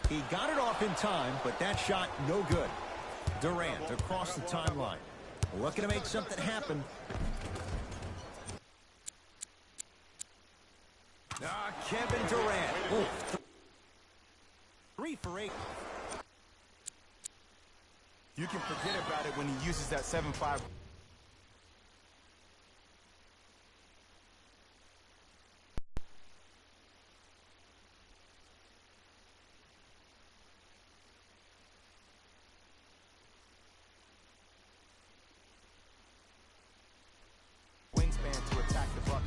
He got it off in time, but that shot no good. Durant across the timeline. Looking to make something happen. Kevin Durant. Ooh. 3 for 8. You can forget about it when he uses that 7-5. Wingspan to attack the bucket.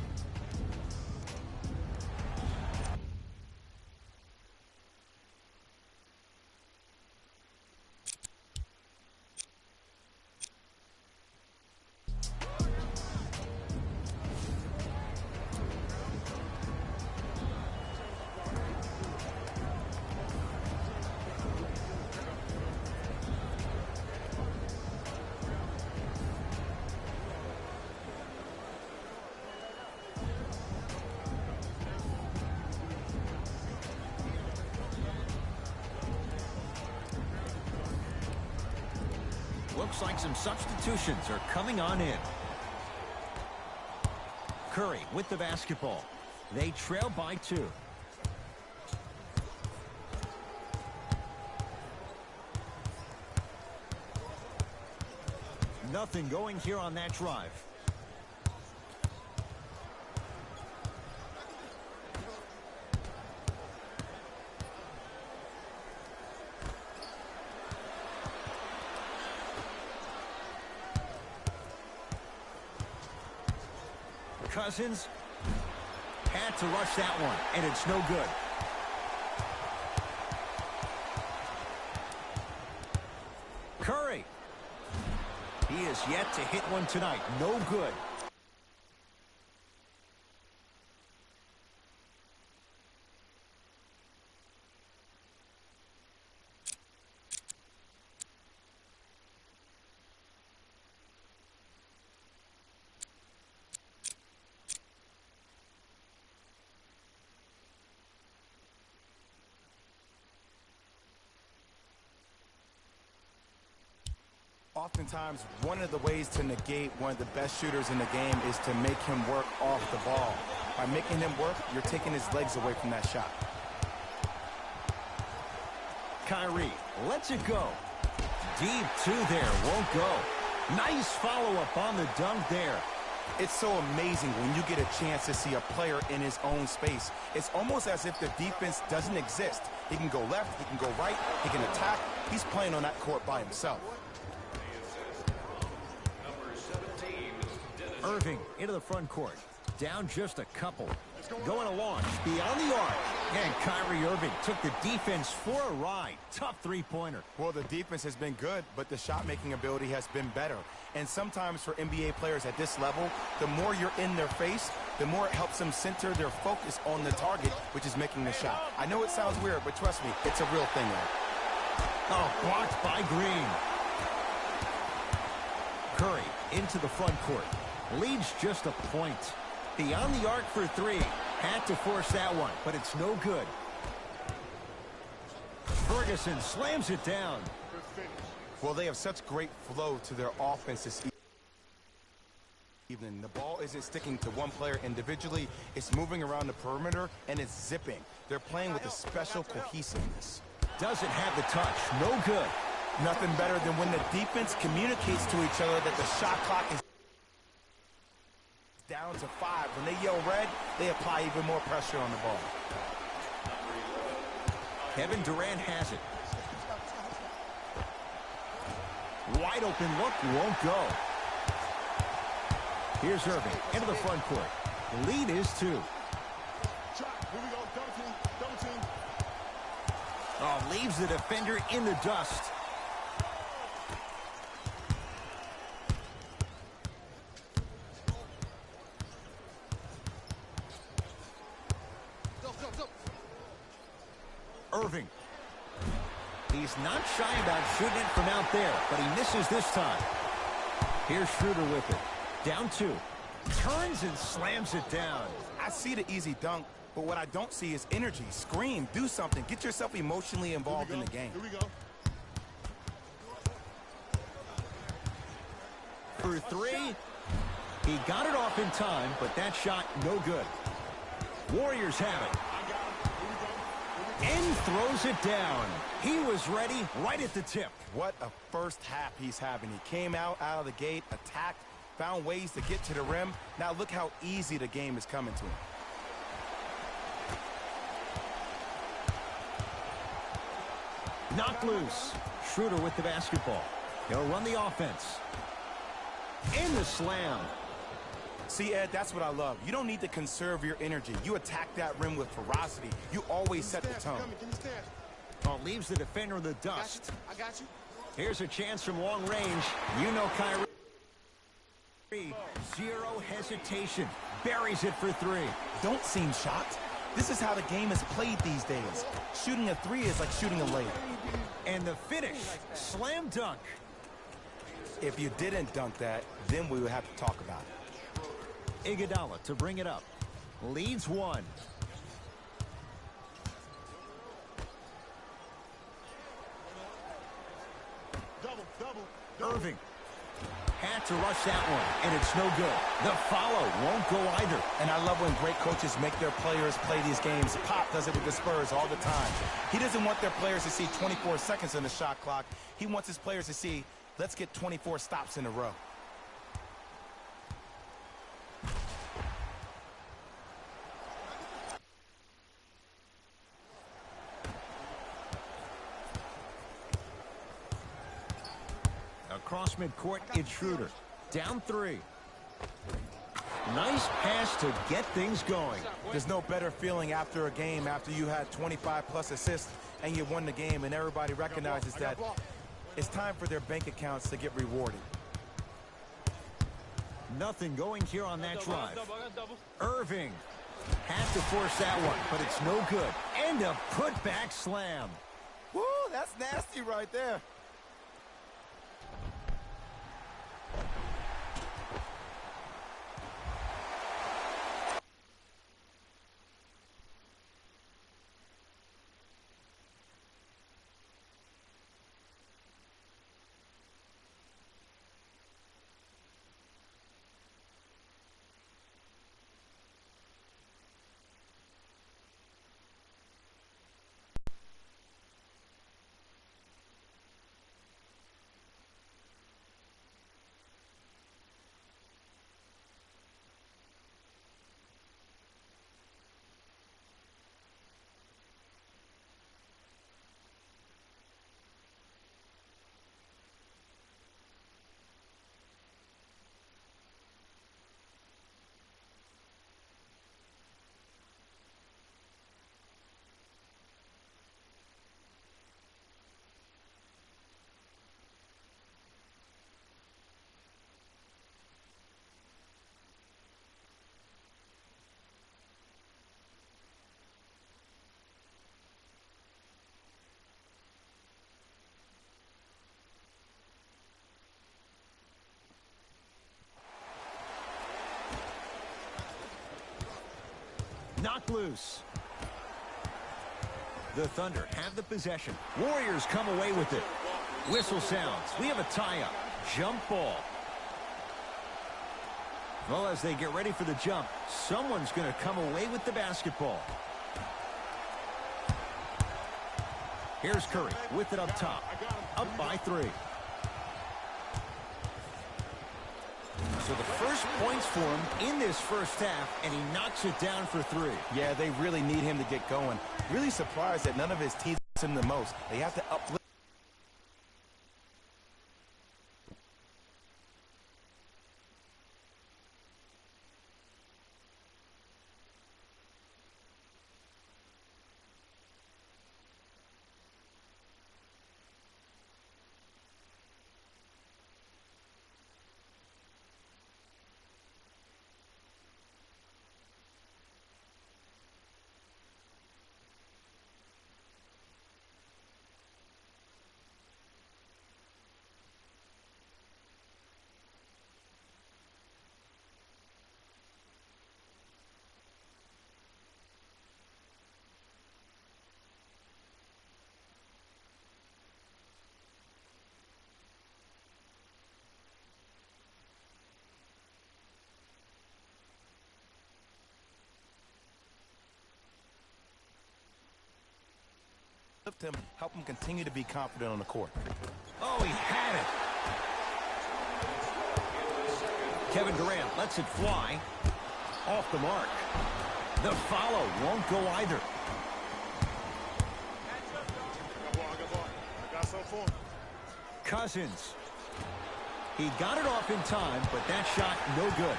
Looks like some substitutions are coming on in. Curry with the basketball. They trail by 2. Nothing going here on that drive. Cousins had to rush that one, and it's no good. Curry. He is yet to hit one tonight. No good. Oftentimes, one of the ways to negate one of the best shooters in the game is to make him work off the ball. By making him work, you're taking his legs away from that shot. Kyrie lets it go. Deep 2 there, won't go. Nice follow-up on the dunk there. It's so amazing when you get a chance to see a player in his own space. It's almost as if the defense doesn't exist. He can go left, he can go right, he can attack. He's playing on that court by himself. Irving into the front court. Down just a couple. Going to launch beyond the arc. And Kyrie Irving took the defense for a ride. Tough three-pointer. Well, the defense has been good, but the shot-making ability has been better. And sometimes for NBA players at this level, the more you're in their face, the more it helps them center their focus on the target, which is making the shot. I know it sounds weird, but trust me, it's a real thing, man. Oh, blocked by Green. Curry into the front court. Leads just a point. Beyond the arc for 3. Had to force that one, but it's no good. Ferguson slams it down. Well, they have such great flow to their offense this evening. The ball isn't sticking to one player individually. It's moving around the perimeter, and it's zipping. They're playing with a special cohesiveness. Doesn't have the touch. No good. Nothing better than when the defense communicates to each other that the shot clock is down to 5. When they yell red, they apply even more pressure on the ball. Kevin Durant has it. Wide open look, won't go. Here's Irving into the front court. The lead is 2. Oh, leaves the defender in the dust. Irving. He's not shy about shooting it from out there, but he misses this time. Here's Schroeder with it. Down 2. Turns and slams it down. I see the easy dunk, but what I don't see is energy. Scream, do something. Get yourself emotionally involved in the game. Here we go. For three, he got it off in time, but that shot no good. Warriors have it. And throws it down. He was ready right at the tip. What a first half he's having. He came out of the gate, attacked, found ways to get to the rim. Now look how easy the game is coming to him. Knocked loose. Schroeder with the basketball. He'll run the offense. And the slam. See, Ed, that's what I love. You don't need to conserve your energy. You attack that rim with ferocity. You always set the tone. Oh, leaves the defender in the dust. I got you. Here's a chance from long range. You know Kyrie. Zero hesitation. Buries it for three. Don't seem shocked. This is how the game is played these days. Shooting a three is like shooting a layup. And the finish. Slam dunk. If you didn't dunk that, then we would have to talk about it. Iguodala to bring it up. Leads one. Double. Irving. Had to rush that one, and it's no good. The follow won't go either. And I love when great coaches make their players play these games. Pop does it with the Spurs all the time. He doesn't want their players to see 24 seconds on the shot clock. He wants his players to see, let's get 24 stops in a row. Across midcourt, it's Schroeder. Down three. Nice pass to get things going. There's no better feeling after a game after you had 25-plus assists and you won the game, and everybody recognizes that it's time for their bank accounts to get rewarded. Nothing going here on that drive. Irving had to force that one, but it's no good. And a putback slam. Woo, that's nasty right there. Knocked loose. The Thunder have the possession. Warriors come away with it. Whistle sounds. We have a tie-up. Jump ball. Well, as they get ready for the jump, someone's going to come away with the basketball. Here's Curry with it up top. Up by three. So the first points for him in this first half, and he knocks it down for three. Yeah, they really need him to get going. Really surprised that none of his teams him the most. They have to uplift. help him continue to be confident on the court. Oh, he had it. Kevin Durant lets it fly. Off the mark. The follow won't go either. Cousins. He got it off in time, but that shot no good.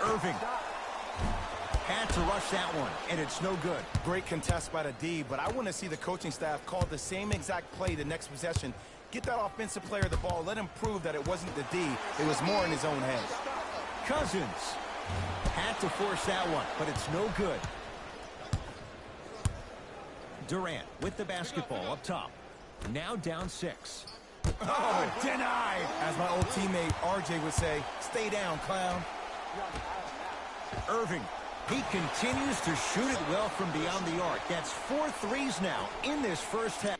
Irving. Had to rush that one, and it's no good. Great contest by the D, but I want to see the coaching staff call the same exact play the next possession. Get that offensive player the ball. Let him prove that it wasn't the D. It was more in his own head. Cousins. Had to force that one, but it's no good. Durant with the basketball up top. Now down 6. Oh, denied. As my old teammate RJ would say, stay down, clown. Irving. He continues to shoot it well from beyond the arc. That's 4 threes now in this first half.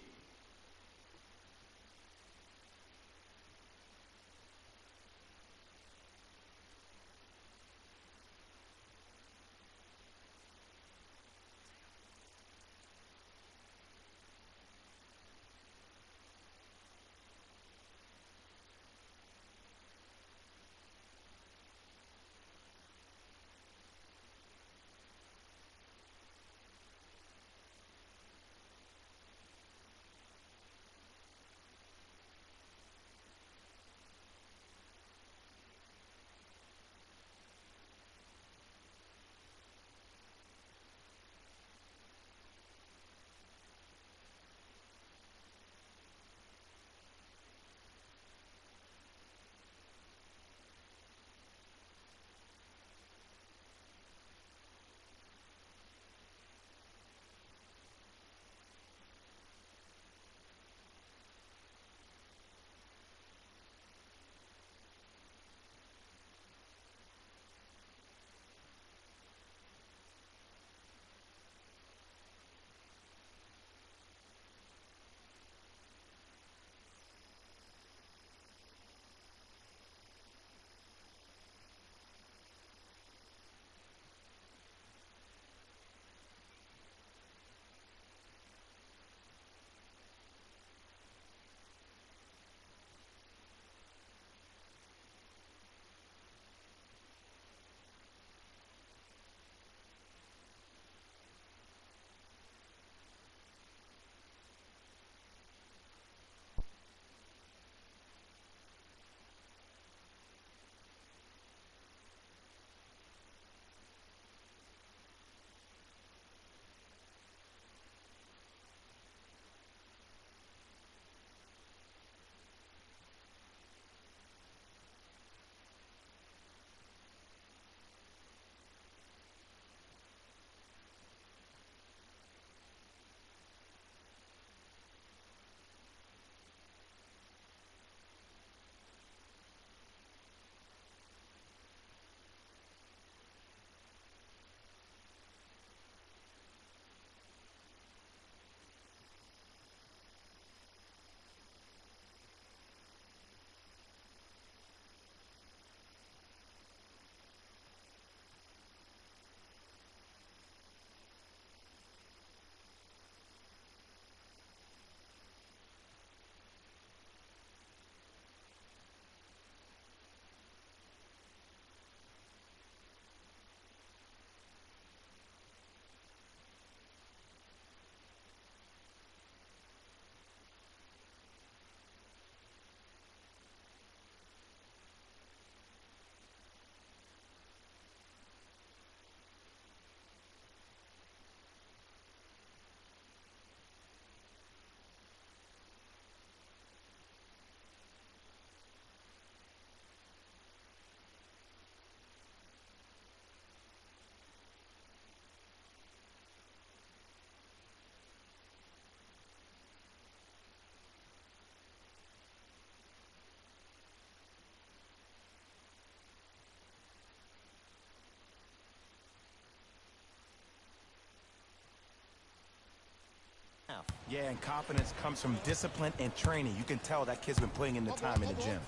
Yeah, and confidence comes from discipline and training. You can tell that kid's been putting in the time in the gym.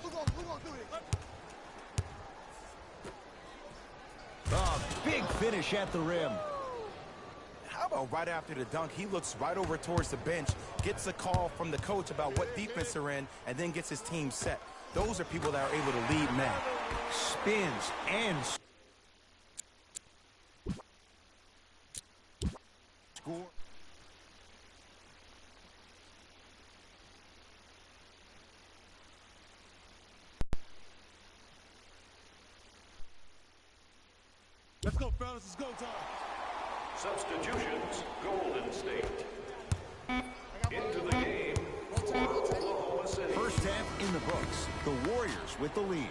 Big finish at the rim. How about right after the dunk, he looks right over towards the bench, gets a call from the coach about what defense they're in, and then gets his team set. Those are people that are able to lead men. Spins and score. Let's go, fellas. It's go time. Substitutions, Golden State. Into the game for Oklahoma City. First half in the books. The Warriors with the lead.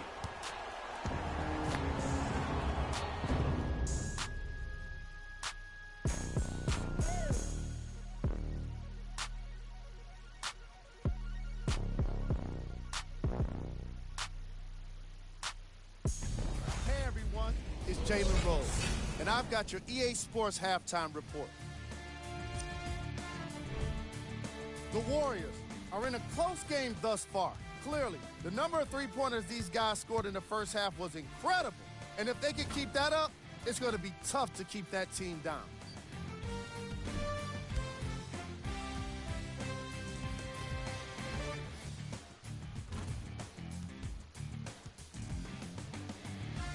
Hey, everyone. It's Jalen Rose, and I've got your EA Sports halftime report. The Warriors are in a close game thus far. Clearly, the number of three-pointers these guys scored in the first half was incredible. And if they can keep that up, it's going to be tough to keep that team down.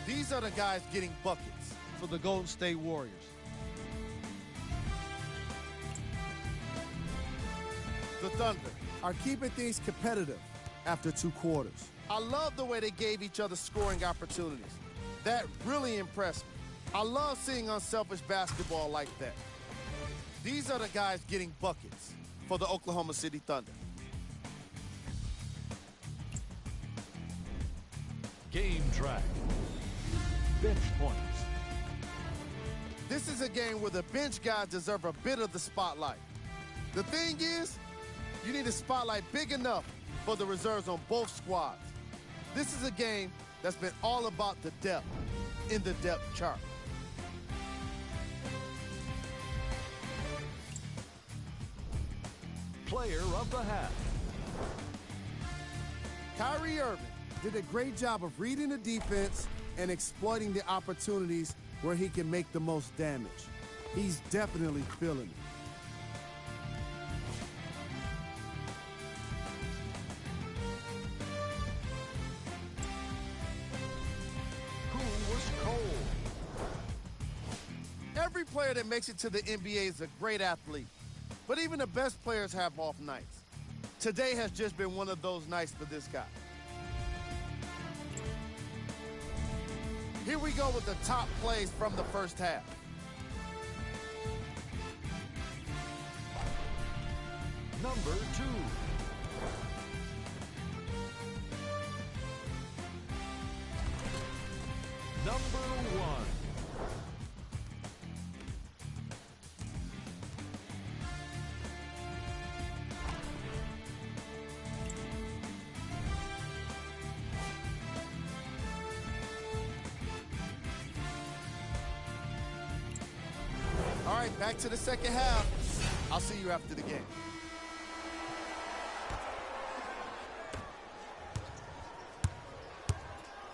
These are the guys getting buckets for the Golden State Warriors. The Thunder are keeping things competitive after 2 quarters. I love the way they gave each other scoring opportunities. That really impressed me. I love seeing unselfish basketball like that. These are the guys getting buckets for the Oklahoma City Thunder. Game track. Bench points. This is a game where the bench guys deserve a bit of the spotlight. The thing is, you need a spotlight big enough for the reserves on both squads. This is a game that's been all about the depth in the depth chart. Player of the half. Kyrie Irving did a great job of reading the defense and exploiting the opportunities where he can make the most damage. He's definitely feeling it. Who was cold? Every player that makes it to the NBA is a great athlete, but even the best players have off nights. Today has just been one of those nights for this guy. Here we go with the top plays from the first half. Number 2. Number 1. All right, back to the second half. I'll see you after the game.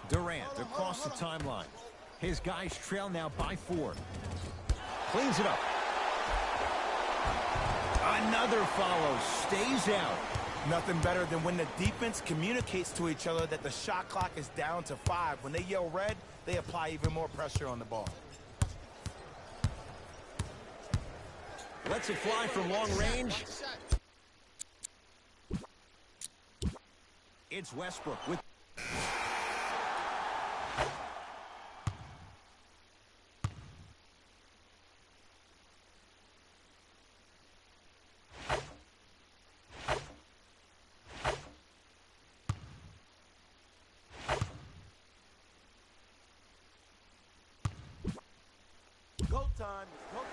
Durant across the timeline. His guys trail now by 4. Cleans it up. Another follow. Stays out. Nothing better than when the defense communicates to each other that the shot clock is down to 5. When they yell red, they apply even more pressure on the ball. Lets it fly from long range. It's Westbrook with... Go time. Go time.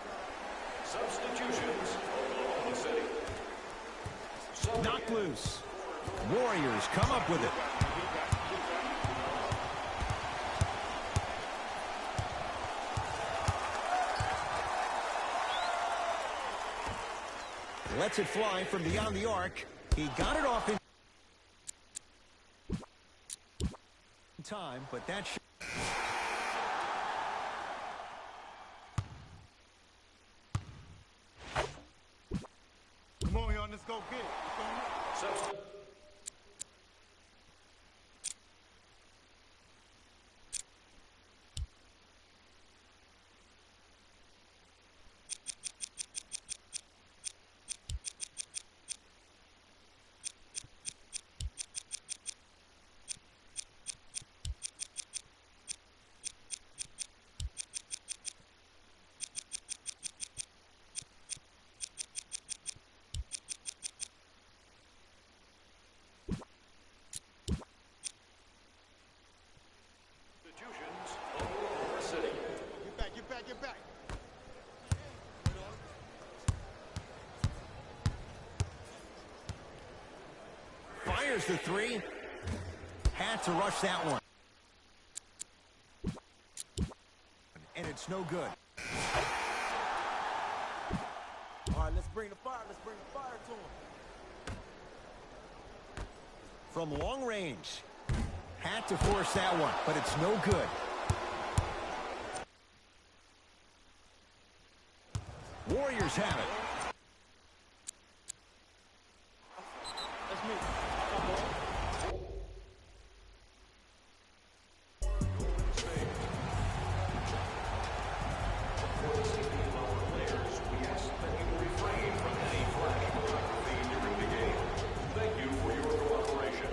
Substitutions, Oklahoma City. Knocked loose. Warriors come up with it. Lets it fly from beyond the arc. He got it off in time, but that Let's go get it. Substitution. Oklahoma City. Get back, get back. Fires the three. Had to rush that one. And it's no good. All right, let's bring the fire. Let's bring the fire to him. From long range. Had to force that one, but it's no good. Warriors have it. That's me. For the safety of our players, we ask that you refrain from any flash photography during the game. Thank you for your cooperation.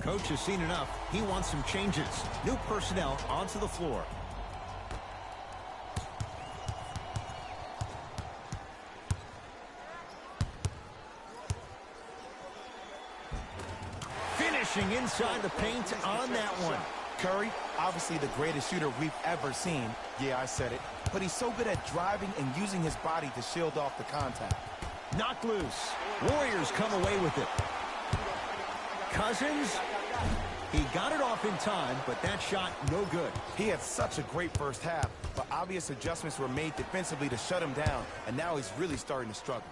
Coach has seen enough. He wants some changes. New personnel onto the floor. Finishing inside the paint on that one. Curry, obviously the greatest shooter we've ever seen. Yeah, I said it. But he's so good at driving and using his body to shield off the contact. Knocked loose. Warriors come away with it. Cousins, he got it off in time, but that shot no good. He had such a great first half, but obvious adjustments were made defensively to shut him down, and now he's really starting to struggle.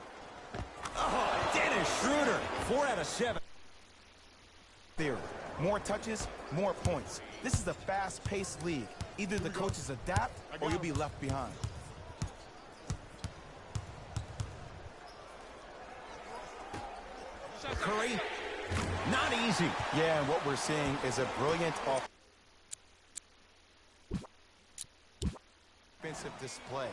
Oh, Dennis Schroeder, 4 out of 7. Theory. More touches, more points. This is a fast-paced league. Either the coaches adapt or you'll be left behind. Curry, not easy. Yeah, and what we're seeing is a brilliant offensive display.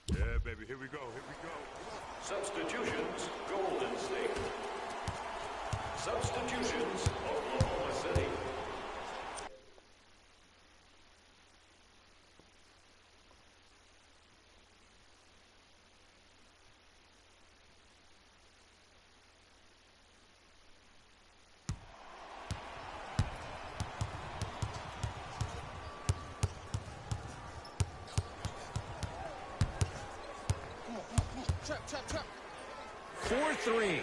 Yeah, baby, here we go, here we go. Substitutions, Golden State. Substitutions, Oklahoma City. Trap, trap. 4-3.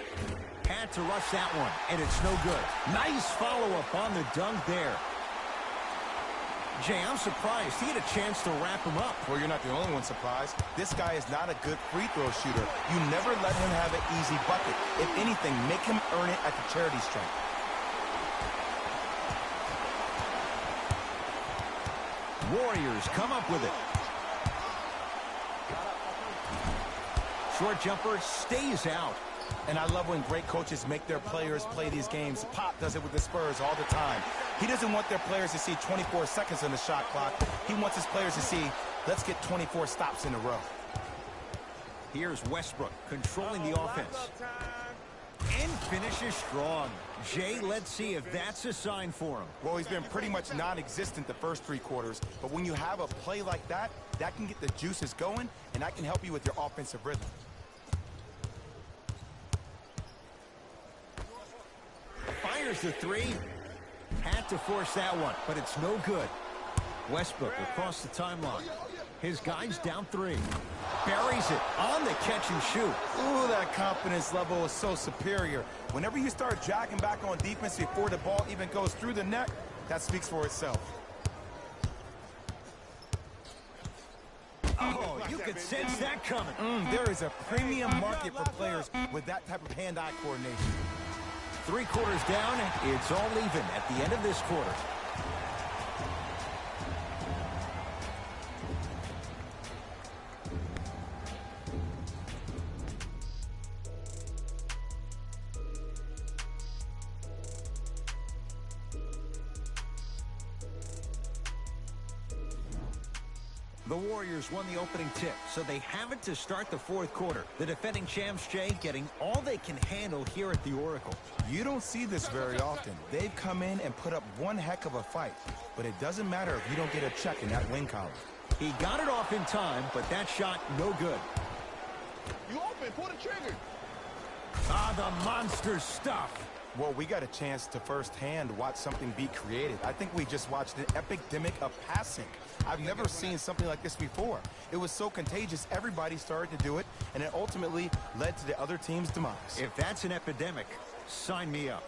Had to rush that one, and it's no good. Nice follow-up on the dunk there. Jay, I'm surprised. He had a chance to wrap him up. Well, you're not the only one surprised. This guy is not a good free throw shooter. You never let him have an easy bucket. If anything, make him earn it at the charity stripe. Warriors come up with it. Short jumper stays out. And I love when great coaches make their players play these games. Pop does it with the Spurs all the time. He doesn't want their players to see 24 seconds on the shot clock. He wants his players to see, let's get 24 stops in a row. Here's Westbrook controlling the offense. And finishes strong. Jay, let's see if that's a sign for him. Well, he's been pretty much non-existent the first 3 quarters, but when you have a play like that, that can get the juices going, and that can help you with your offensive rhythm. Here's the three. Had to force that one, but it's no good. Westbrook across the timeline. His guy's down three. Buries it on the catch and shoot. Ooh, that confidence level is so superior. Whenever you start dragging back on defense before the ball even goes through the net, that speaks for itself. Oh, you could sense that coming. There is a premium market for players with that type of hand-eye coordination. 3 quarters down, and it's all even at the end of this quarter. The Warriors won the opening tip, so they have it to start the 4th quarter. The defending champs, Jay, getting all they can handle here at the Oracle. You don't see this very often. They've come in and put up one heck of a fight, but it doesn't matter if you don't get a check in that win column. He got it off in time, but that shot no good. You open, pull the trigger. Ah, the monster stuff. Well, we got a chance to firsthand watch something be created. I think we just watched an epidemic of passing. I've never seen something like this before. It was so contagious, everybody started to do it, and it ultimately led to the other team's demise. If that's an epidemic, sign me up.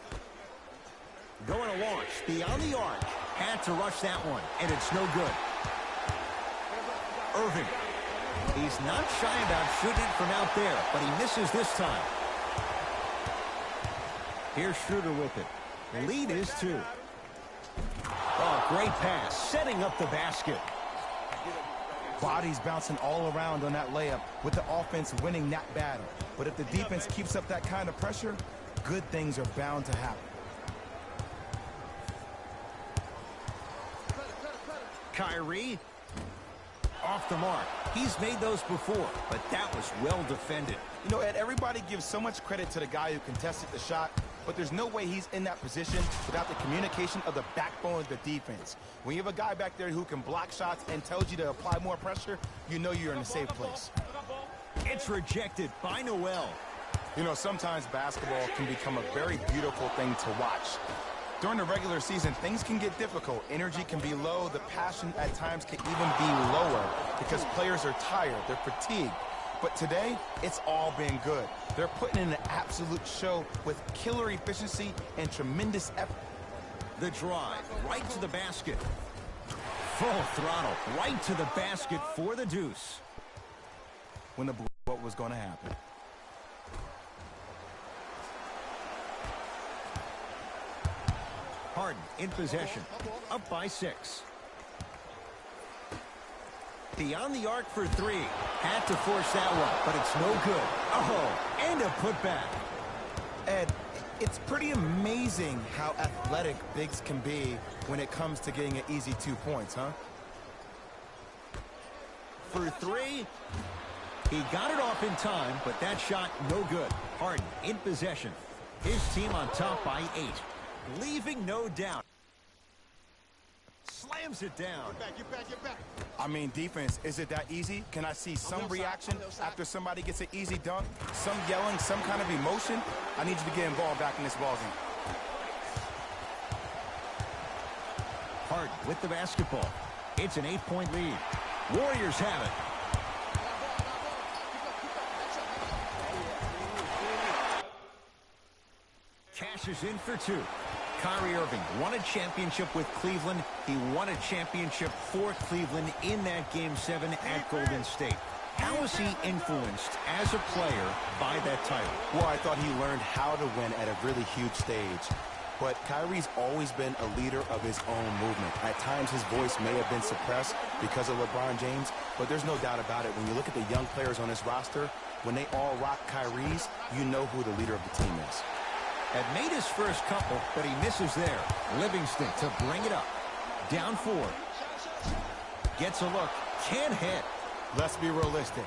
Going to launch, beyond the arc. Had to rush that one, and it's no good. Irving. He's not shy about shooting it from out there, but he misses this time. Here's Schroeder with it. Lead is 2. Oh, great pass, setting up the basket. Bodies bouncing all around on that layup with the offense winning that battle. But if the defense keeps up that kind of pressure, good things are bound to happen. Kyrie, off the mark. He's made those before, but that was well defended. You know, Ed, everybody gives so much credit to the guy who contested the shot, but there's no way he's in that position without the communication of the backbone of the defense. When you have a guy back there who can block shots and tells you to apply more pressure, you know you're in a safe place. It's rejected by Noel. You know, sometimes basketball can become a very beautiful thing to watch. During the regular season, things can get difficult. Energy can be low. The passion at times can even be lower because players are tired. They're fatigued. But today, it's all been good. They're putting in an absolute show with killer efficiency and tremendous effort. The drive, right to the basket. Full throttle, right to the basket for the deuce. When the what was going to happen. Harden in possession, up by 6. Beyond the arc for 3. Had to force that one, but it's no good. Oh, and a putback. Ed, it's pretty amazing how athletic bigs can be when it comes to getting an easy 2 points, huh? For 3. He got it off in time, but that shot no good. Harden in possession. His team on top by 8. Leaving no doubt. Slams it down. Get back. I mean, defense, is it that easy? Can I see some reaction after somebody gets an easy dunk? Some yelling, some kind of emotion? I need you to get involved back in this ballgame. Harden with the basketball. It's an 8-point lead. Warriors have it. Cashes in for 2. Kyrie Irving won a championship with Cleveland. He won a championship for Cleveland in that Game 7 at Golden State. How was he influenced as a player by that title? Well, I thought he learned how to win at a really huge stage. But Kyrie's always been a leader of his own movement. At times, his voice may have been suppressed because of LeBron James, but there's no doubt about it. When you look at the young players on this roster, when they all rock Kyrie's, you know who the leader of the team is. Had made his first couple, but he misses there. Livingston to bring it up. Down 4. Gets a look. Can't hit. Let's be realistic.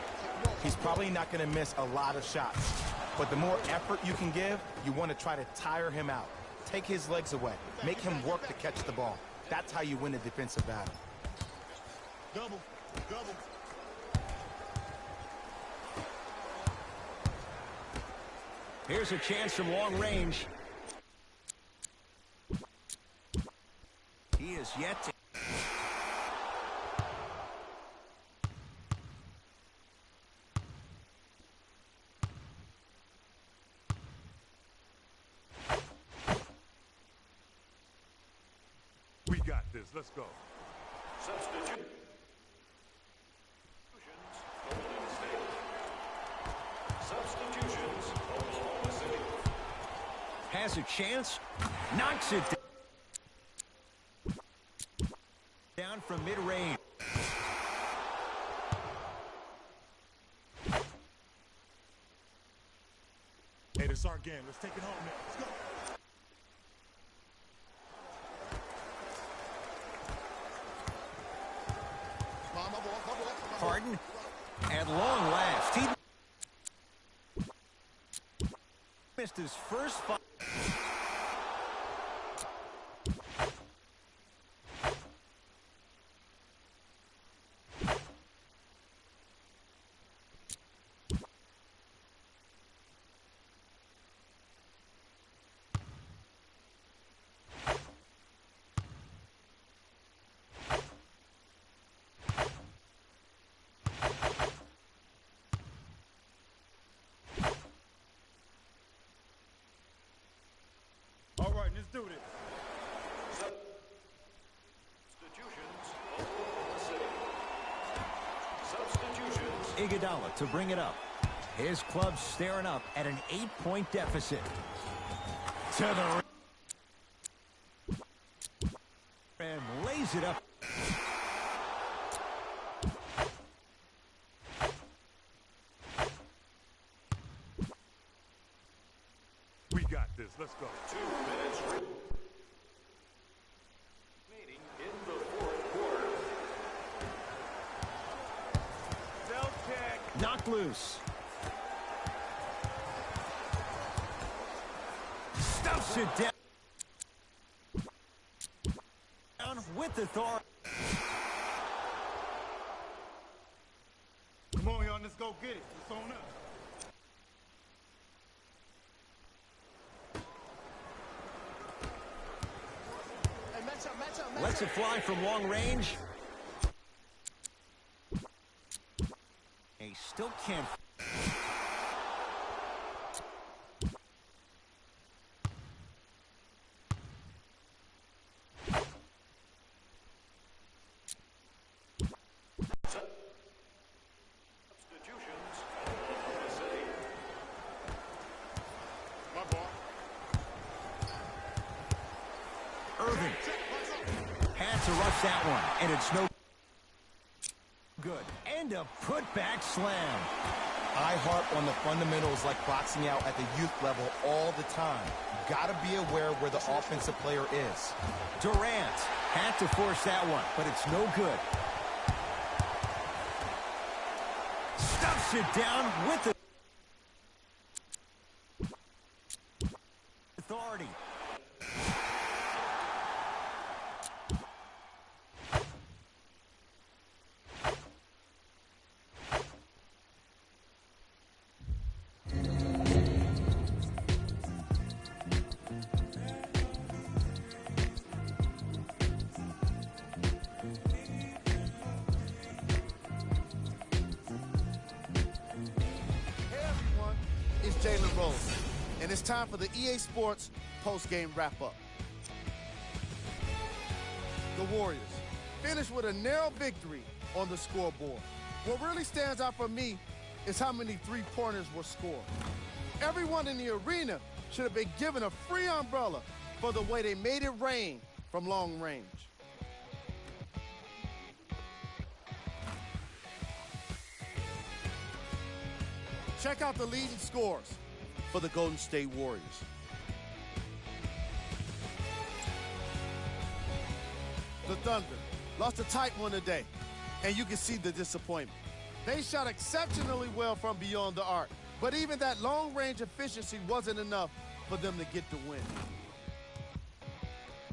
He's probably not going to miss a lot of shots. But the more effort you can give, you want to try to tire him out. Take his legs away. Make him work to catch the ball. That's how you win a defensive battle. Double. Here's a chance from long range. yet to... We got this. Let's go. Substitutions. Golden State. Substitutions. Oklahoma City. Has a chance. Knocks it down from mid-range. Hey, this is our game. Let's take it home now. Let's go. Harden, at long last, he missed his first five. All right, let's do this. Substitutions. Oklahoma City. Substitutions. Iguodala to bring it up. His club staring up at an 8-point deficit. To the and lays it up. We got this. Let's go. 2 minutes remaining in the fourth quarter. Self check. Knocked loose. Stuffs it down. With authority. Come on, y'all. Let's go get it. It's on us. Lets it fly from long range. He still can't. Substitutions. Oklahoma City. My ball. Irving had to rush that one, and it's no good. And a putback slam. I harp on the fundamentals like boxing out at the youth level all the time. You gotta be aware where the offensive player is. Durant had to force that one, but it's no good. Stuffs it down with the authority. Jalen Rose, and it's time for the EA Sports post-game wrap-up. The Warriors finished with a narrow victory on the scoreboard. What really stands out for me is how many three-pointers were scored. Everyone in the arena should have been given a free umbrella for the way they made it rain from long range. Check out the leading scores for the Golden State Warriors. The Thunder lost a tight one today, and you can see the disappointment. They shot exceptionally well from beyond the arc, but even that long-range efficiency wasn't enough for them to get the win.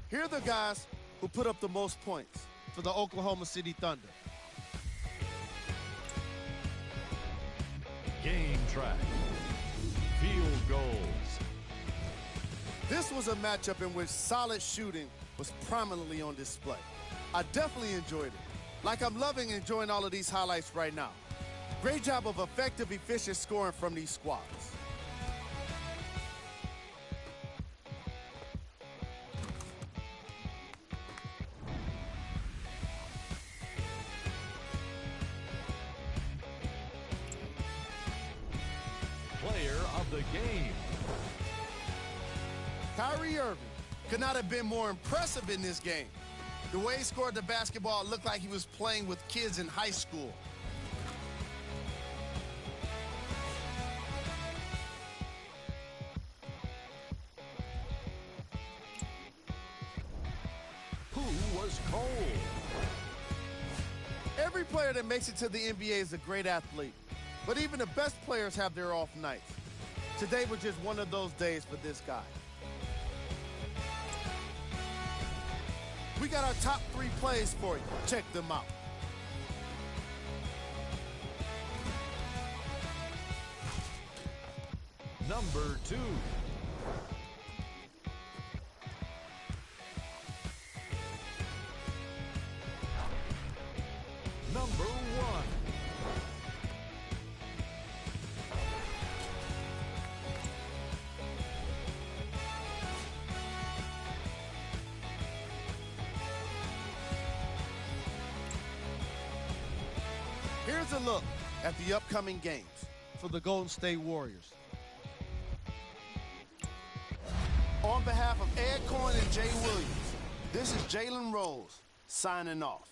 Here are the guys who put up the most points for the Oklahoma City Thunder. Game track. Field goals. This was a matchup in which solid shooting was prominently on display. I definitely enjoyed it. Like I'm loving and enjoying all of these highlights right now. Great job of effective, efficient scoring from these squads. Player of the game. Kyrie Irving could not have been more impressive in this game. The way he scored the basketball looked like he was playing with kids in high school. Who was cold? Every player that makes it to the NBA is a great athlete, but even the best players have their off nights. Today was just one of those days for this guy. We got our top 3 plays for you. Check them out. Number 2. Number 1. Here's a look at the upcoming games for the Golden State Warriors. On behalf of Ed Coyne and Jay Williams, this is Jalen Rose signing off.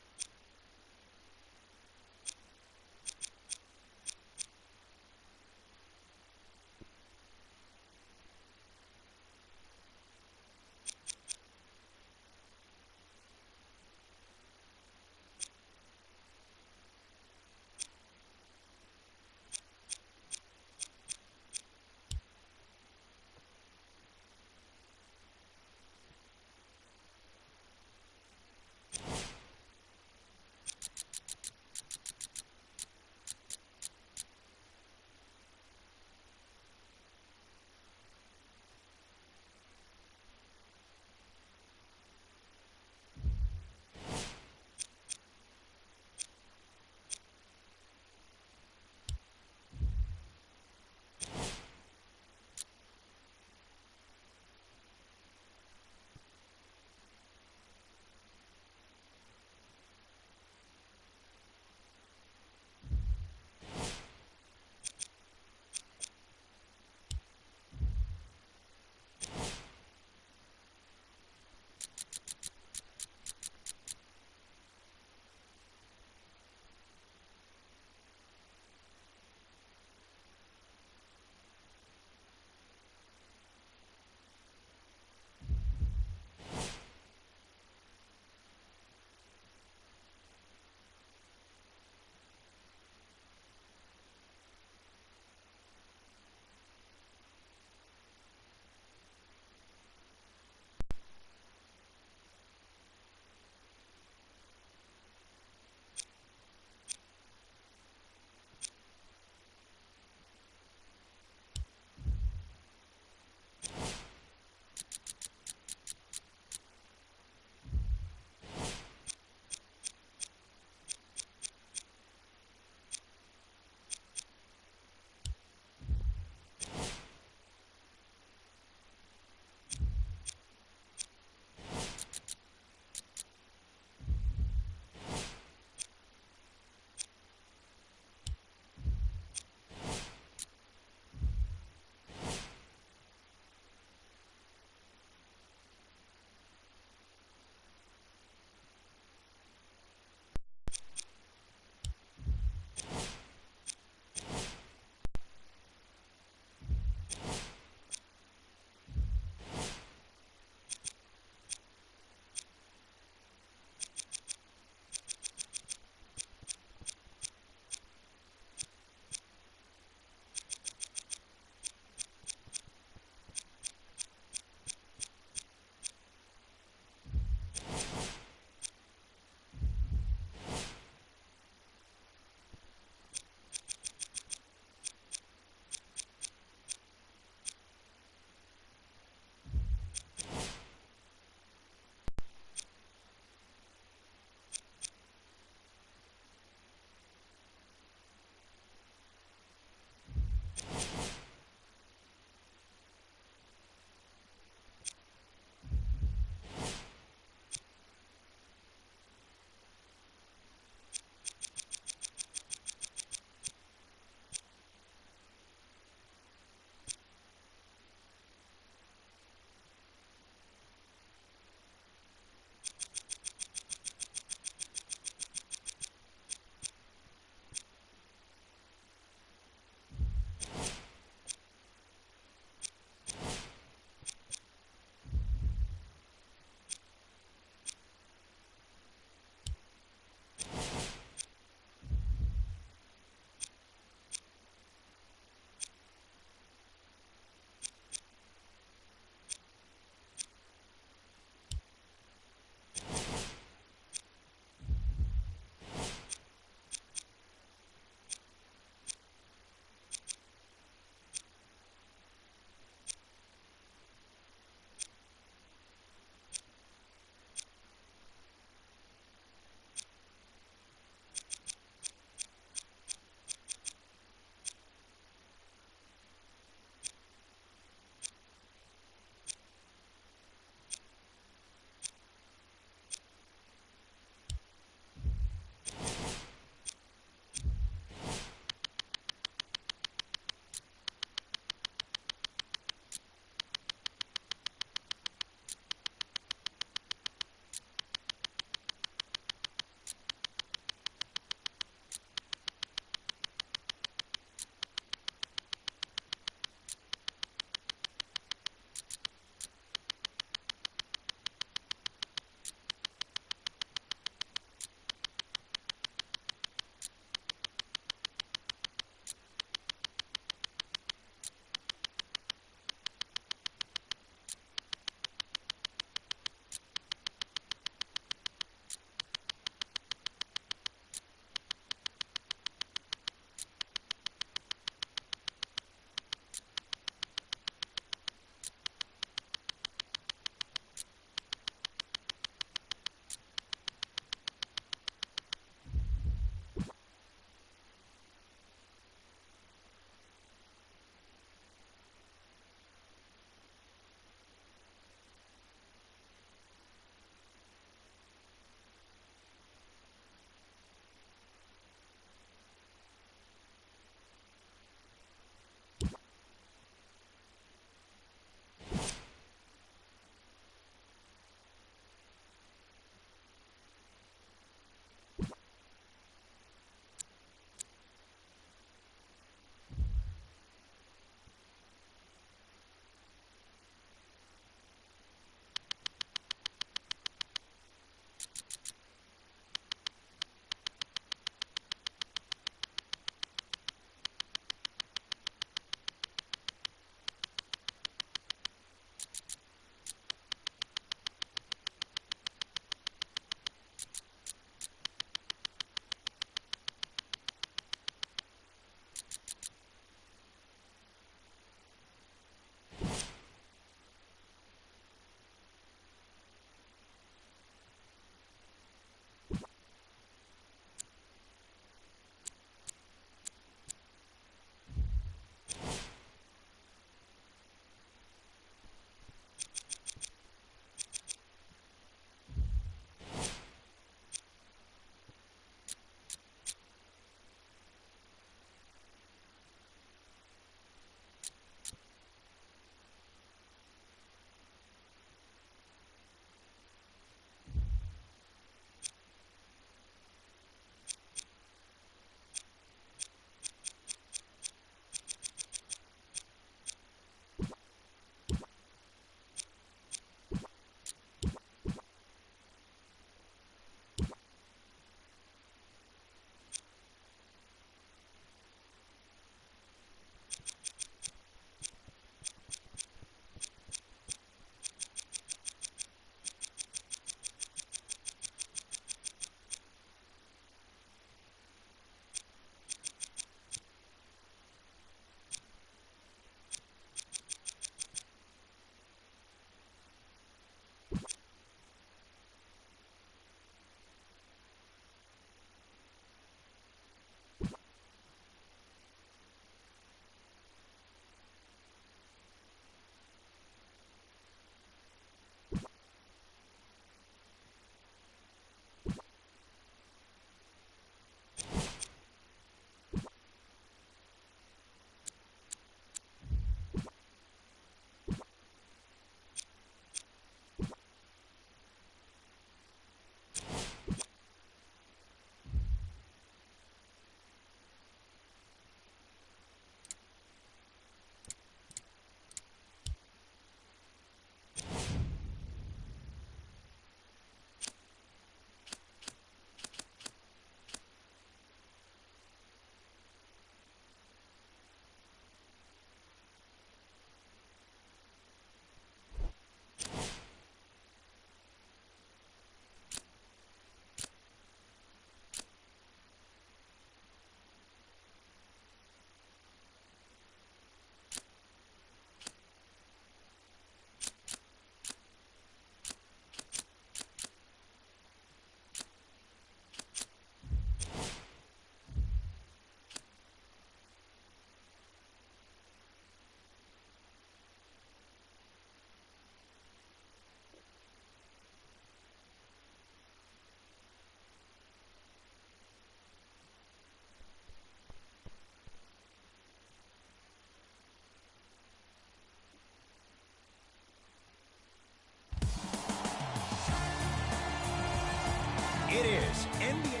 It is NBA.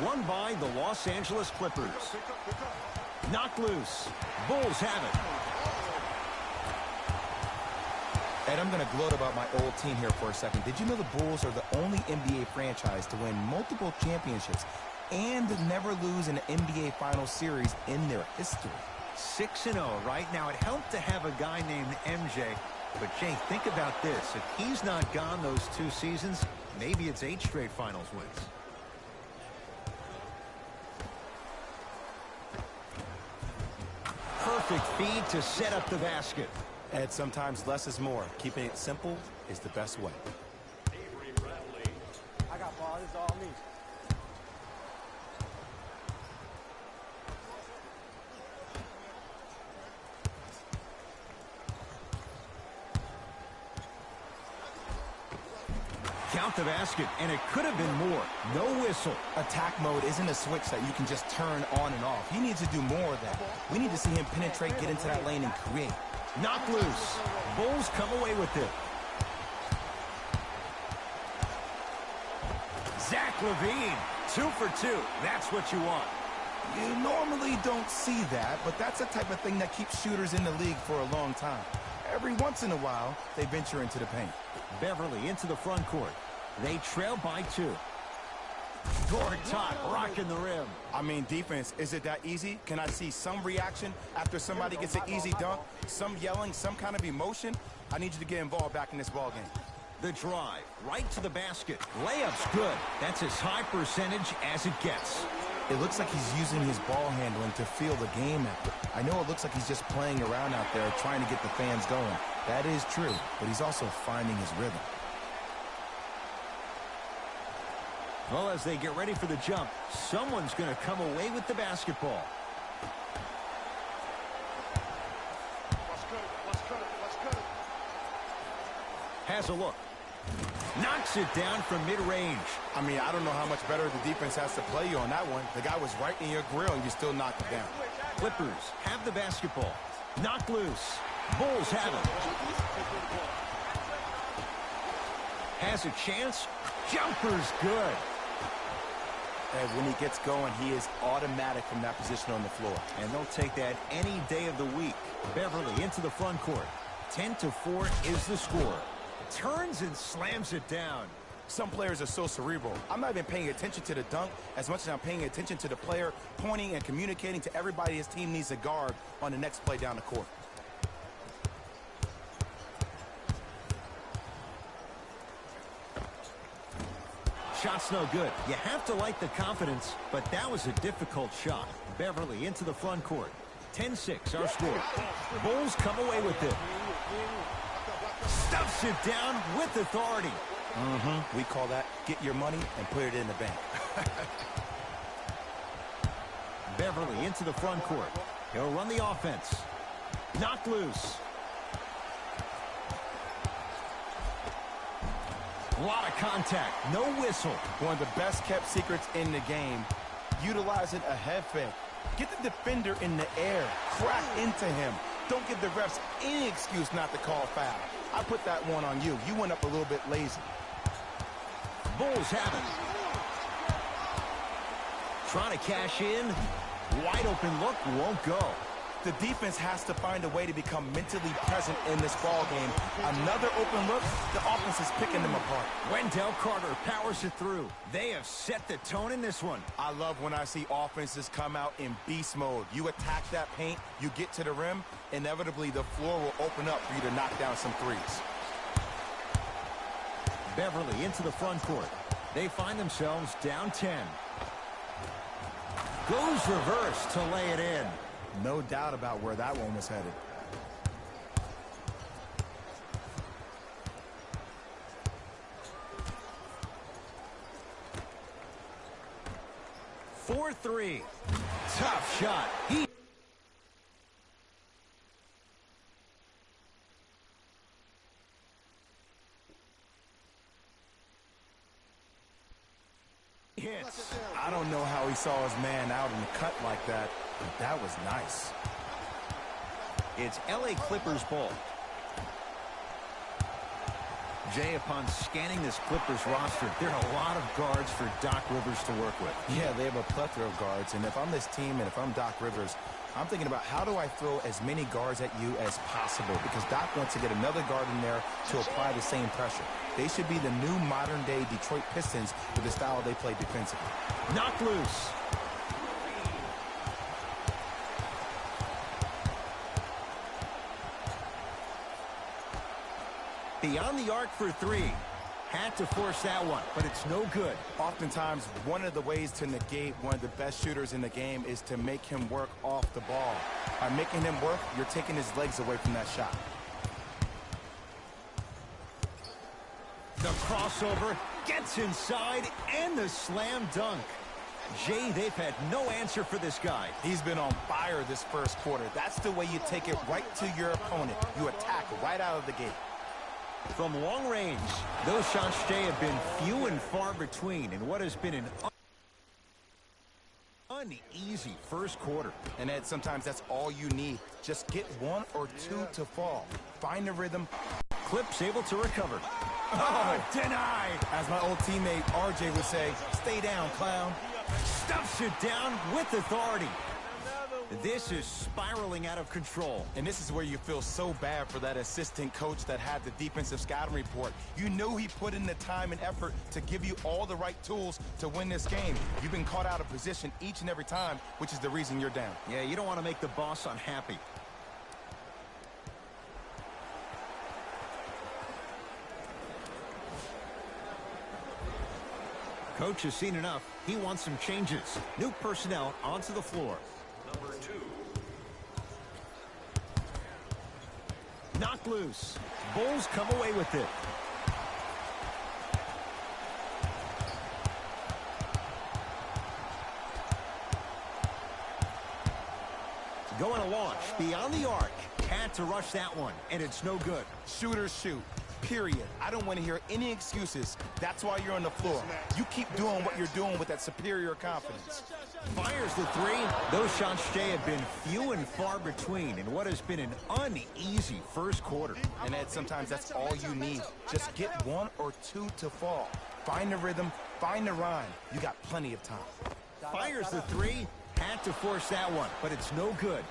Won by the Los Angeles Clippers. Knocked loose. Bulls have it. And I'm going to gloat about my old team here for a second. Did you know the Bulls are the only NBA franchise to win multiple championships and never lose an NBA Finals series in their history? 6-0 right now. It helped to have a guy named MJ. But, Jay, think about this. If he's not gone those 2 seasons, maybe it's 8 straight finals wins. Perfect feed to set up the basket. And sometimes less is more. Keeping it simple is the best way. Avery Bradley. I got ball. This is all me. Count the basket, and it could have been more. No whistle. Attack mode isn't a switch that you can just turn on and off. He needs to do more of that. We need to see him penetrate, get into that lane, and create. Knocked loose. Bulls come away with it. Zach LaVine, 2 for 2. That's what you want. You normally don't see that, but that's the type of thing that keeps shooters in the league for a long time. Every once in a while, they venture into the paint. Beverly into the front court. They trail by 2. Gortat rocking the rim. I mean, defense, is it that easy? Can I see some reaction after somebody gets an easy dunk? Some yelling, some kind of emotion? I need you to get involved back in this ball game. The drive, right to the basket. Layup's good. That's as high percentage as it gets. It looks like he's using his ball handling to feel the game effort. I know it looks like he's just playing around out there trying to get the fans going. That is true, but he's also finding his rhythm. Well, as they get ready for the jump, someone's going to come away with the basketball. Let's cut it. Let's cut it. Let's cut it. Has a look. Knocks it down from mid-range. I mean, I don't know how much better the defense has to play you on that one. The guy was right in your grill, and you still knocked it down. Clippers have the basketball. Knocked loose. Bulls have it. Has a chance. Jumper's good. And when he gets going, he is automatic from that position on the floor. And they'll take that any day of the week. Beverly into the front court. 10-4 is the score. Turns and slams it down. Some players are so cerebral. I'm not even paying attention to the dunk as much as I'm paying attention to the player pointing and communicating to everybody his team needs to guard on the next play down the court. Shot's no good. You have to like the confidence, but that was a difficult shot. Beverly into the front court. 10-6 our score. Bulls come away with it. Stuffs it down with authority. We call that get your money and put it in the bank. Beverly into the front court. He'll run the offense. Knocked loose. A lot of contact. No whistle. One of the best kept secrets in the game. Utilizing a head fake. Get the defender in the air. Crack into him. Don't give the refs any excuse not to call foul. I put that one on you. You went up a little bit lazy. Bulls have it. Trying to cash in. Wide open look, won't go. The defense has to find a way to become mentally present in this ball game. Another open look, the offense is picking them apart. Wendell Carter powers it through. They have set the tone in this one. I love when I see offenses come out in beast mode. You attack that paint, you get to the rim, inevitably the floor will open up for you to knock down some threes. Beverly into the front court. They find themselves down 10. Goes reverse to lay it in. No doubt about where that one was headed. For 3. Tough shot. He hits. I don't know how he saw his man out in the cut like that, but that was nice. It's LA Clippers ball. Jay, upon scanning this Clippers roster, there are a lot of guards for Doc Rivers to work with. Yeah, they have a plethora of guards, and if I'm this team and if I'm Doc Rivers, I'm thinking about how do I throw as many guards at you as possible, because Doc wants to get another guard in there to apply the same pressure. They should be the new modern-day Detroit Pistons with the style they play defensively. Knocked loose. Beyond the arc for three. Had to force that one, but it's no good. Oftentimes, one of the ways to negate one of the best shooters in the game is to make him work off the ball. By making him work, you're taking his legs away from that shot. The crossover gets inside, and the slam dunk. Jay, they've had no answer for this guy. He's been on fire this first quarter. That's the way you take it right to your opponent. You attack right out of the gate. From long range, those shots, Jay, have been few and far between in what has been an uneasy first quarter. And Ed, sometimes that's all you need. Just get one or two to fall. Find the rhythm. Clips able to recover. Oh, denied. As my old teammate RJ would say, stay down, clown. Stuffs it down with authority. This is spiraling out of control. And this is where you feel so bad for that assistant coach that had the defensive scouting report. You knew he put in the time and effort to give you all the right tools to win this game. You've been caught out of position each and every time, which is the reason you're down. Yeah, you don't want to make the boss unhappy. Coach has seen enough. He wants some changes. New personnel onto the floor. Number 2. Knocked loose. Bulls come away with it. Going to launch beyond the arc. Had to rush that one, and it's no good. Shooters shoot. Period. I don't want to hear any excuses. That's why you're on the floor. You keep doing what you're doing with that superior confidence. Fires the three. Those shots, Jay, have been few and far between in what has been an uneasy first quarter. And Ed, sometimes that's all you need. Just get one or two to fall. Find the rhythm, find the rhyme. You got plenty of time. Fires the three. Had to force that one, but it's no good.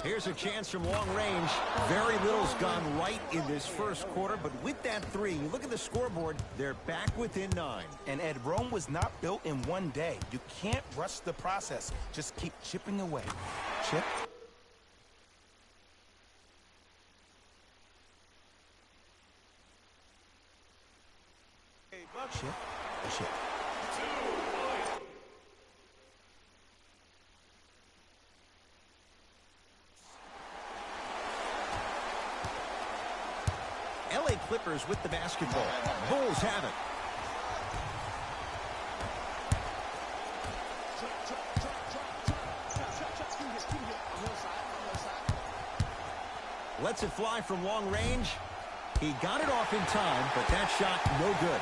Here's a chance from long range. Very little's gone right in this first quarter, but with that three, you look at the scoreboard, they're back within 9. And Ed, Rome was not built in one day. You can't rush the process. Just keep chipping away. Chip. Chip. Chip. LA Clippers with the basketball. Bulls have it. Lets it fly from long range. He got it off in time, but that shot no good.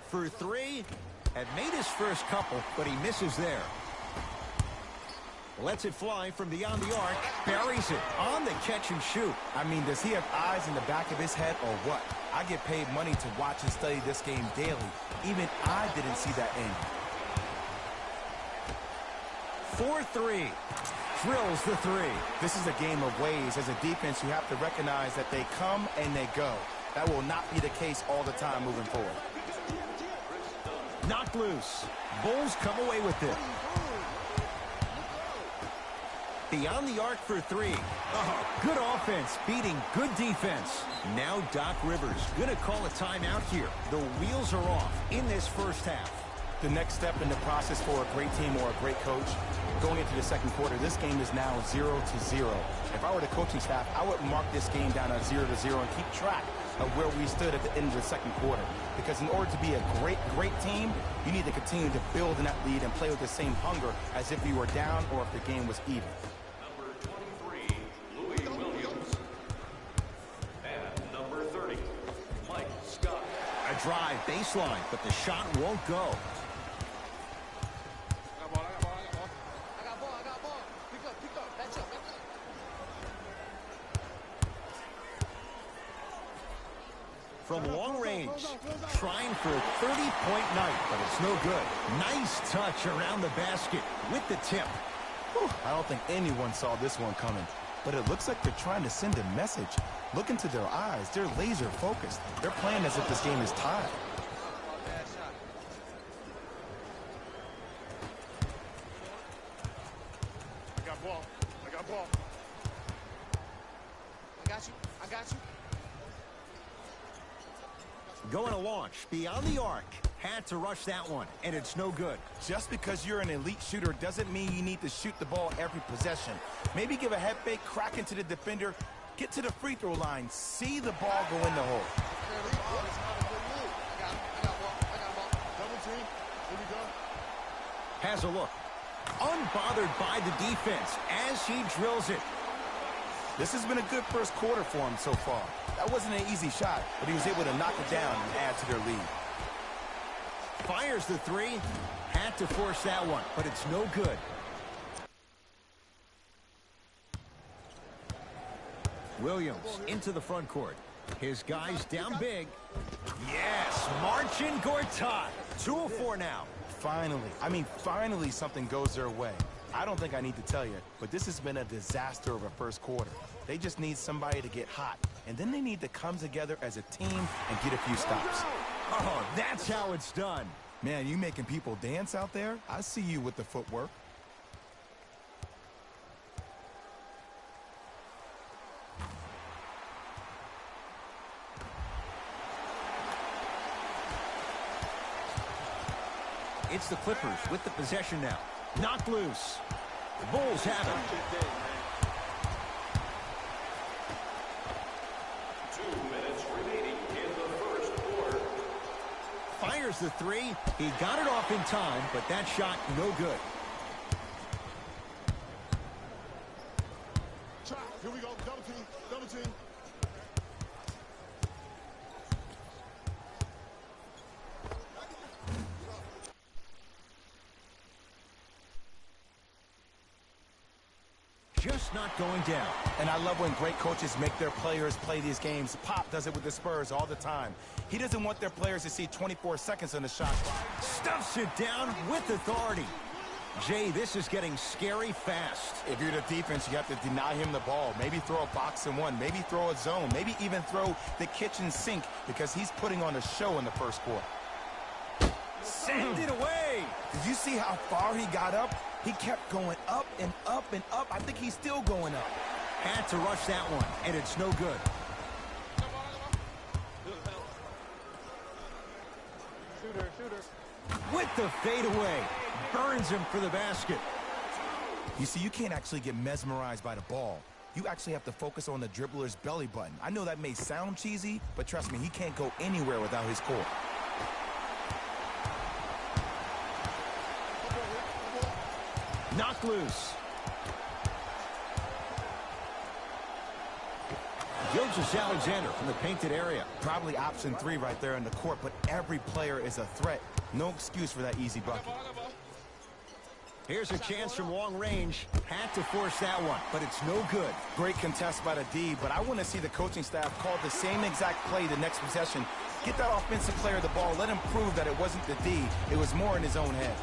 For three, had made his first couple, but he misses there. Lets it fly from beyond the arc, buries it on the catch and shoot. I mean, does he have eyes in the back of his head or what? I get paid money to watch and study this game daily. Even I didn't see that angle. 4-3. Drills the three. This is a game of ways. As a defense, you have to recognize that they come and they go. That will not be the case all the time moving forward. Knocked loose. Bulls come away with it. Beyond the arc for three. Good offense beating good defense. Now Doc Rivers going to call a timeout here. The wheels are off in this first half. The next step in the process for a great team or a great coach, going into the second quarter, this game is now 0-0. If I were the coaching staff, I would mark this game down at 0-0 and keep track of where we stood at the end of the second quarter. Because in order to be a great team, you need to continue to build in that lead and play with the same hunger as if you were down or if the game was even. Number 23, Louis Williams. baseline, but the shot won't go. I got ball. Pick up. Match up. From long range, trying for a 30-point night, but it's no good. Nice touch around the basket with the tip. Whew, I don't think anyone saw this one coming, but it looks like they're trying to send a message. Look into their eyes. They're laser focused. They're playing as if this game is tied. I got ball. I got you. Going to launch beyond the arc. Had to rush that one, and it's no good. Just because you're an elite shooter doesn't mean you need to shoot the ball every possession. Maybe give a head fake, crack into the defender, get to the free throw line, see the ball go in the hole. I got ball. Double team. Here we go. Has a look. Unbothered by the defense as he drills it. This has been a good first quarter for him so far. That wasn't an easy shot, but he was able to knock it down and add to their lead. Fires the three. Had to force that one, but it's no good. Williams into the front court. His guys down big. Yes, Marcin Gortat. 2 of 4 now. Finally something goes their way. I don't think I need to tell you, but this has been a disaster of a first quarter. They just need somebody to get hot, and then they need to come together as a team and get a few stops. Oh, that's how it's done. Man, you making people dance out there? I see you with the footwork. It's the Clippers with the possession now. Knocked loose. The Bulls have it. 2 minutes remaining in the first quarter. Fires the three. He got it off in time, but that shot no good. Here we go. Double team. Just not going down. And I love when great coaches make their players play these games. Pop does it with the Spurs all the time. He doesn't want their players to see 24 seconds on the shot clock. Stuffs it down with authority. Jay, this is getting scary fast. If you're the defense, you have to deny him the ball. Maybe throw a box and one. Maybe throw a zone. Maybe even throw the kitchen sink because he's putting on a show in the first quarter. Send it away. Did you see how far he got up? He kept going up and up and up. I think he's still going up. Had to rush that one, and it's no good. Shooter. With the fadeaway. Burns him for the basket. You see, you can't actually get mesmerized by the ball. You actually have to focus on the dribbler's belly button. I know that may sound cheesy, but trust me, he can't go anywhere without his core. Knocked loose. Gilgeous-Alexander from the painted area. Probably option 3 right there in the court, but every player is a threat. No excuse for that easy bucket. Here's a chance from long range. Had to force that one, but it's no good. Great contest by the D, but I want to see the coaching staff call the same exact play the next possession. Get that offensive player the ball. Let him prove that it wasn't the D. It was more in his own head.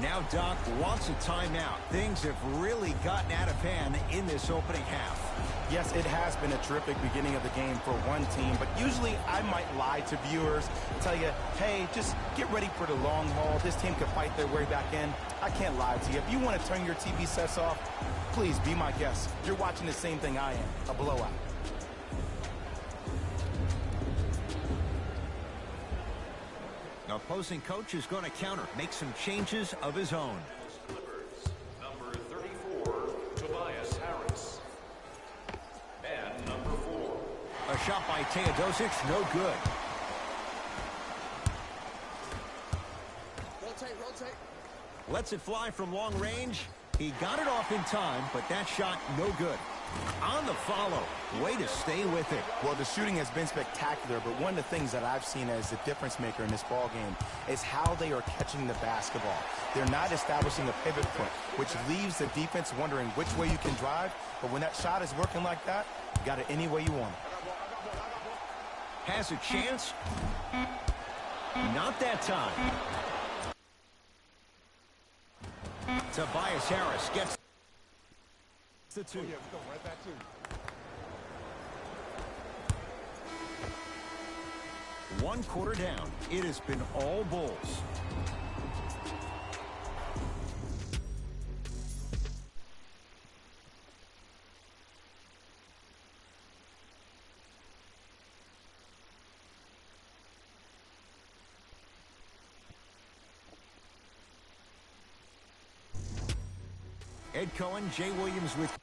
Now Doc wants a timeout. Things have really gotten out of hand in this opening half. Yes, it has been a terrific beginning of the game for one team, but usually I might lie to viewers, tell you, hey, just get ready for the long haul. This team could fight their way back in. I can't lie to you. If you want to turn your TV sets off, please be my guest. You're watching the same thing I am, a blowout. The opposing coach is going to counter, make some changes of his own. Clippers, number 34, Tobias Harris. And number 4. A shot by Teodosic, no good. Rotate. Lets it fly from long range. He got it off in time, but that shot no good. On the follow. Way to stay with it. Well, the shooting has been spectacular, but one of the things that I've seen as the difference maker in this ball game is how they are catching the basketball. They're not establishing a pivot point, which leaves the defense wondering which way you can drive, but when that shot is working like that, you got it any way you want it. Has a chance. Not that time. Tobias Harris gets the two. One quarter down. It has been all Bulls. Ed Cohen, Jay Williams with